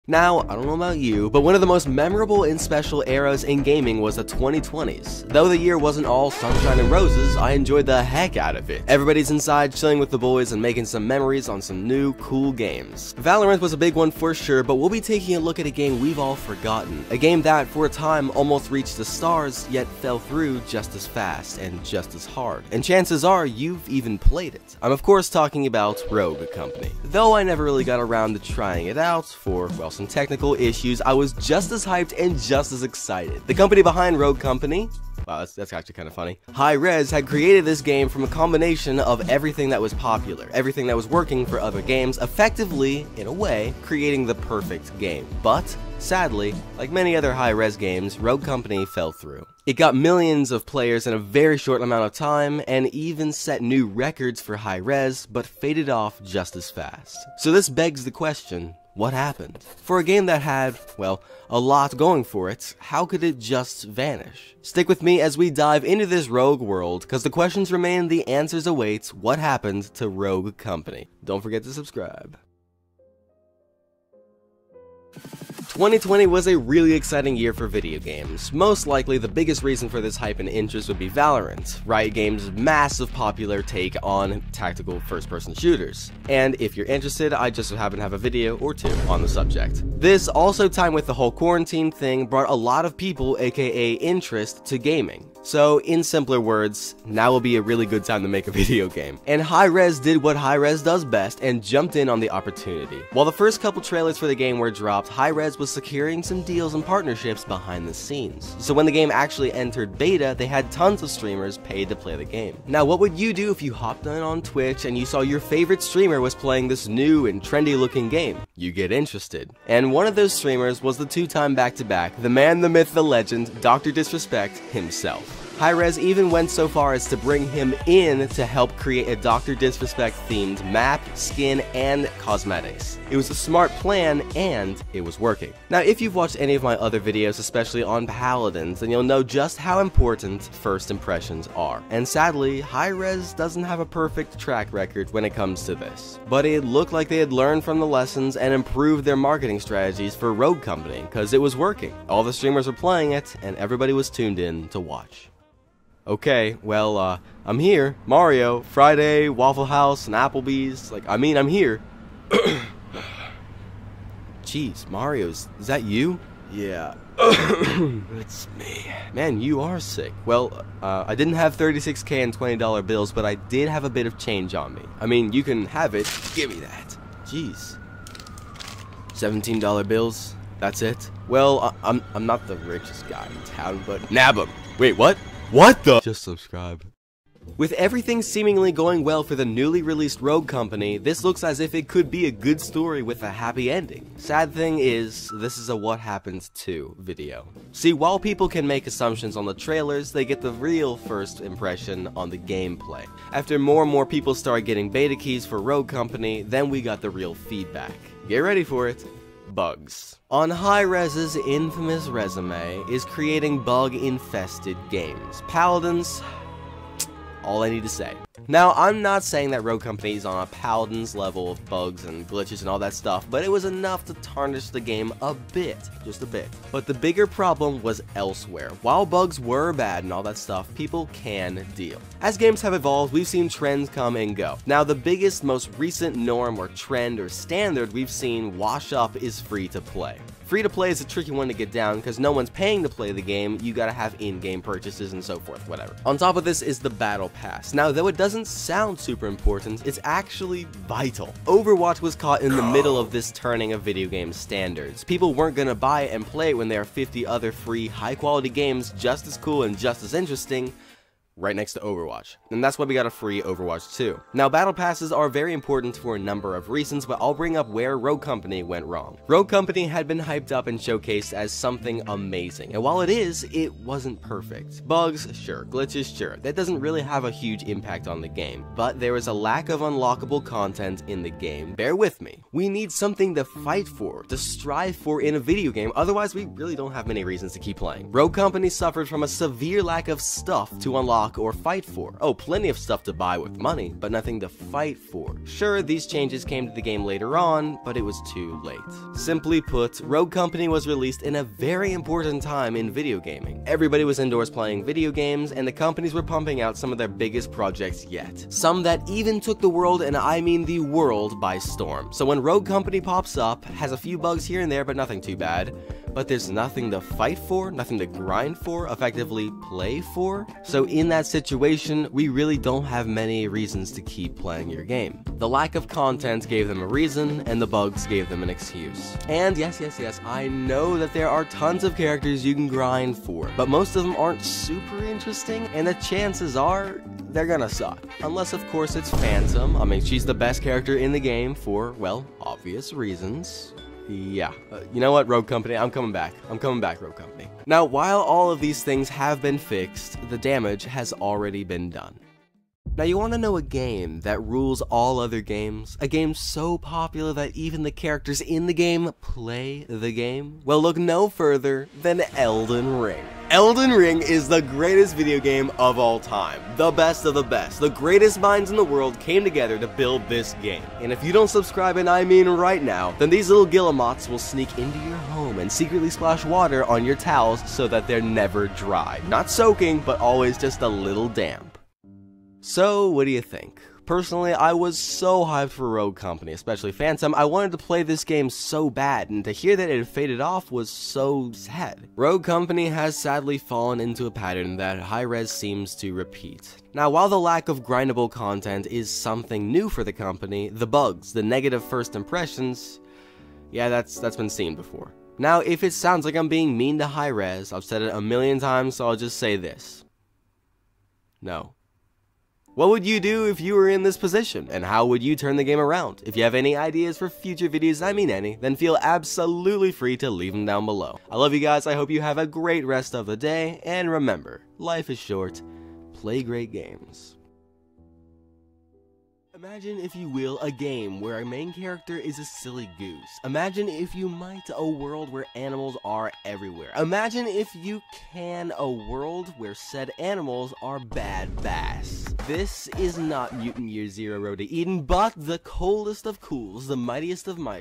Now, I don't know about you, but one of the most memorable and special eras in gaming was the 2020s. Though the year wasn't all sunshine and roses, I enjoyed the heck out of it. Everybody's inside chilling with the boys and making some memories on some new, cool games. Valorant was a big one for sure, but we'll be taking a look at a game we've all forgotten. A game that, for a time, almost reached the stars, yet fell through just as fast and just as hard. And chances are, you've even played it. I'm of course talking about Rogue Company. Though I never really got around to trying it out, for, well, some technical issues, I was just as hyped and just as excited. The company behind Rogue Company, wow, that's actually kind of funny, Hi-Rez, had created this game from a combination of everything that was popular, everything that was working for other games, effectively, in a way, creating the perfect game. But, sadly, like many other Hi-Rez games, Rogue Company fell through. It got millions of players in a very short amount of time, and even set new records for Hi-Rez, but faded off just as fast. So this begs the question, what happened? For a game that had, well, a lot going for it, how could it just vanish? Stick with me as we dive into this Rogue world, because the questions remain, the answers await. What happened to Rogue Company? Don't forget to subscribe. 2020 was a really exciting year for video games. Most likely, the biggest reason for this hype and interest would be Valorant, Riot Games' massive popular take on tactical first-person shooters. And if you're interested, I just happen to have a video or two on the subject. This, also timed with the whole quarantine thing, brought a lot of people, aka interest, to gaming. So, in simpler words, now will be a really good time to make a video game. And Hi-Rez did what Hi-Rez does best and jumped in on the opportunity. While the first couple trailers for the game were dropped, Hi-Rez was securing some deals and partnerships behind the scenes. So when the game actually entered beta, they had tons of streamers paid to play the game. Now, what would you do if you hopped on Twitch and you saw your favorite streamer was playing this new and trendy looking game? You get interested. And one of those streamers was the two-time back-to-back, the man, the myth, the legend, Dr. Disrespect himself. Hi-Rez even went so far as to bring him in to help create a Dr. Disrespect themed map, skin, and cosmetics. It was a smart plan, and it was working. Now, if you've watched any of my other videos, especially on Paladins, then you'll know just how important first impressions are. And sadly, Hi-Rez doesn't have a perfect track record when it comes to this. But it looked like they had learned from the lessons and improved their marketing strategies for Rogue Company, because it was working. All the streamers were playing it, and everybody was tuned in to watch. Okay, well, I'm here. Mario, Friday, Waffle House, and Applebee's. I'm here. Jeez, Mario, is that you? Yeah. It's me. Man, you are sick. Well, I didn't have $36K and $20 bills, but I did have a bit of change on me. I mean, you can have it. Give me that. Jeez. $17 bills? That's it? Well, I'm not the richest guy in town, but nab 'em. Wait, what? What the? Just subscribe. With everything seemingly going well for the newly released Rogue Company, this looks as if it could be a good story with a happy ending. Sad thing is, this is a what happened to video. See, while people can make assumptions on the trailers, they get the real first impression on the gameplay. After more and more people started getting beta keys for Rogue Company, then we got the real feedback. Get ready for it. Bugs. On Hi-Rez's infamous resume is creating bug-infested games. Paladins, all I need to say. Now, I'm not saying that Rogue Company is on a Paladins level of bugs and glitches and all that stuff, but it was enough to tarnish the game a bit, just a bit. But the bigger problem was elsewhere. While bugs were bad and all that stuff, people can deal. As games have evolved, we've seen trends come and go. Now, the biggest, most recent norm or trend or standard we've seen wash up is free to play. Free to play is a tricky one to get down because no one's paying to play the game, you gotta have in-game purchases and so forth, whatever. On top of this is the Battle Pass. Now, though it doesn't sound super important, it's actually vital. Overwatch was caught in the middle of this turning of video game standards. People weren't gonna buy it and play it when there are 50 other free, high-quality games just as cool and just as interesting right next to Overwatch. And that's why we got a free Overwatch 2. Now, battle passes are very important for a number of reasons, but I'll bring up where Rogue Company went wrong. Rogue Company had been hyped up and showcased as something amazing, and while it is, it wasn't perfect. Bugs, sure. Glitches, sure. That doesn't really have a huge impact on the game, but there is a lack of unlockable content in the game. Bear with me. We need something to fight for, to strive for in a video game, otherwise we really don't have many reasons to keep playing. Rogue Company suffered from a severe lack of stuff to unlock unlock or fight for. Oh, plenty of stuff to buy with money, but nothing to fight for. Sure, these changes came to the game later on, but it was too late. Simply put, Rogue Company was released in a very important time in video gaming. Everybody was indoors playing video games, and the companies were pumping out some of their biggest projects yet. Some that even took the world, and I mean the world, by storm. So when Rogue Company pops up, has a few bugs here and there, but nothing too bad. But there's nothing to fight for, nothing to grind for, effectively play for. So in that situation, we really don't have many reasons to keep playing your game. The lack of content gave them a reason, and the bugs gave them an excuse. And yes, I know that there are tons of characters you can grind for, but most of them aren't super interesting, and the chances are they're gonna suck. Unless, of course, it's Phantom. I mean, she's the best character in the game for, well, obvious reasons. Yeah. You know what, Rogue Company? I'm coming back. I'm coming back, Rogue Company. Now, while all of these things have been fixed, the damage has already been done. Now, you want to know a game that rules all other games? A game so popular that even the characters in the game play the game? Well, look no further than Elden Ring. Elden Ring is the greatest video game of all time. The best of the best. The greatest minds in the world came together to build this game. And if you don't subscribe, and I mean right now, then these little guillemots will sneak into your home and secretly splash water on your towels so that they're never dry. Not soaking, but always just a little damp. So, what do you think? Personally, I was so hyped for Rogue Company, especially Phantom. I wanted to play this game so bad, and to hear that it had faded off was so sad. Rogue Company has sadly fallen into a pattern that Hi-Rez seems to repeat. Now, while the lack of grindable content is something new for the company, the bugs, the negative first impressions, yeah, that's been seen before. Now, if it sounds like I'm being mean to Hi-Rez, I've said it a million times, so I'll just say this. No. What would you do if you were in this position, and how would you turn the game around? If you have any ideas for future videos, I mean any, then feel absolutely free to leave them down below. I love you guys, I hope you have a great rest of the day, and remember, life is short, play great games. Imagine, if you will, a game where our main character is a silly goose. Imagine, if you might, a world where animals are everywhere. Imagine, if you can, a world where said animals are bad bass. This is not Mutant Year Zero Road to Eden, but the coolest of cools, the mightiest of might.